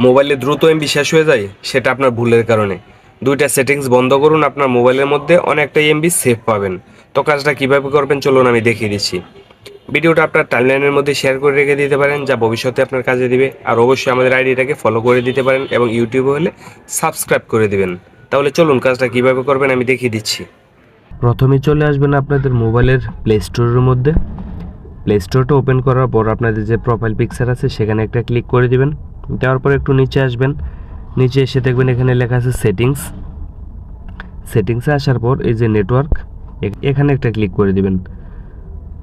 মোবাইলে দ্রুত এমবি শেষ হয়ে যায়, সেটা আপনার ভুলের কারণে। দুইটা সেটিংস বন্ধ করুন, আপনার মোবাইলের মধ্যে অনেকটা এমবি সেভ পাবেন। তো কাজটা কীভাবে করবেন চলুন আমি দেখিয়ে দিচ্ছি। ভিডিওটা আপনার টাইমলাইনের মধ্যে শেয়ার করে রেখে দিতে পারেন, যা ভবিষ্যতে আপনার কাজে দিবে। আর অবশ্যই আমাদের আইডিটাকে ফলো করে দিতে পারেন এবং ইউটিউবে হলে সাবস্ক্রাইব করে দিবেন। তাহলে চলুন কাজটা কীভাবে করবেন আমি দেখিয়ে দিচ্ছি। প্রথমে চলে আসবেন আপনাদের মোবাইলের প্লে স্টোরের মধ্যে। প্লে স্টোরটা ওপেন করার পর আপনাদের যে প্রোফাইল পিকচার আছে সেখানে একটা ক্লিক করে দিবেন। দেওয়ার পর একটু নিচে আসবেন, নিচে এসে দেখবেন এখানে লেখা আছে সেটিংসে আসার পর এই যে নেটওয়ার্ক, এখানে একটা ক্লিক করে দিবেন।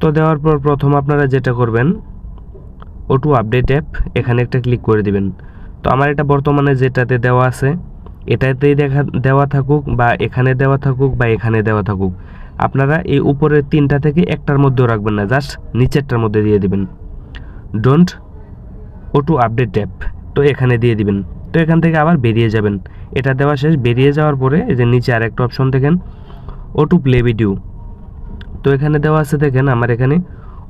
তো দেওয়ার পর প্রথম আপনারা যেটা করবেন, O2 আপডেট অ্যাপ, এখানে একটা ক্লিক করে দিবেন। তো আমার এটা বর্তমানে যেটাতে দেওয়া আছে এটাতেই দেওয়া থাকুক বা এখানে দেওয়া থাকুক বা এখানে দেওয়া থাকুক, আপনারা এই উপরের তিনটা থেকে একটার মধ্যেও রাখবেন না, জাস্ট নিচেরটার মধ্যে দিয়ে দিবেন। ডোন্ট O2 আপডেট অ্যাপ, তো এখানে দিয়ে দিবেন। তো এখান থেকে আবার বেরিয়ে যাবেন। এটা দেওয়া শেষ, বেরিয়ে যাওয়ার পরে এই যে নিচে আরেকটা অপশন দেখেন O2 প্লে ভিডিও। তো এখানে দেওয়া আছে দেখেন আমার এখানে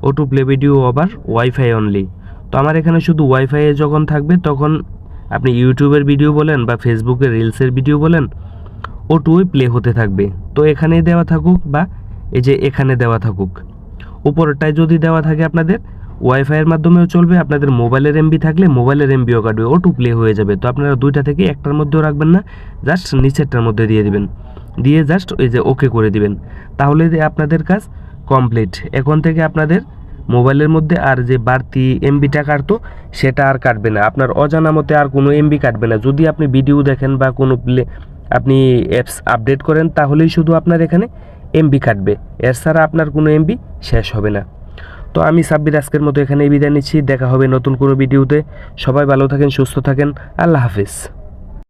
O2 play video over wifi only. তো আমার এখানে শুধু ওয়াইফাইয়ে যখন থাকবে তখন আপনি ইউটিউবের ভিডিও বলেন বা ফেসবুকের রিলসের ভিডিও বলেন O2 প্লে হতে থাকবে। তো এখানেই দেওয়া থাকুক বা এই যে এখানে দেওয়া থাকুক। উপরটায় যদি দেওয়া থাকে আপনাদের ওয়াইফাইয়ের মাধ্যমেও চলবে, আপনাদের মোবাইলের এমবি থাকলে মোবাইলের এমবিও কাটবে, O2 প্লে হয়ে যাবে। তো আপনারা দুইটা থেকে একটার মধ্যেও রাখবেন না, জাস্ট নিচেরটার মধ্যে দিয়ে দিবেন, দিয়ে জাস্ট ওই যে ওকে করে দিবেন। তাহলে আপনাদের কাজ কমপ্লিট। এখন থেকে আপনাদের মোবাইলের মধ্যে আর যে বাড়তি এমবিটা কাটতো সেটা আর কাটবে না, আপনার অজানা মতে আর কোনো এমবি কাটবে না। যদি আপনি ভিডিও দেখেন বা কোনো আপনি অ্যাপস আপডেট করেন তাহলেই শুধু আপনার এখানে এমবি কাটবে, এর ছাড়া আপনার কোনো এমবি শেষ হবে না। তো আমি সাব্বির আজকের মতো এখানেই বিদায় নিচ্ছি, দেখা হবে নতুন কোনো ভিডিওতে। সবাই ভালো থাকেন, সুস্থ থাকেন, আল্লাহ হাফিজ।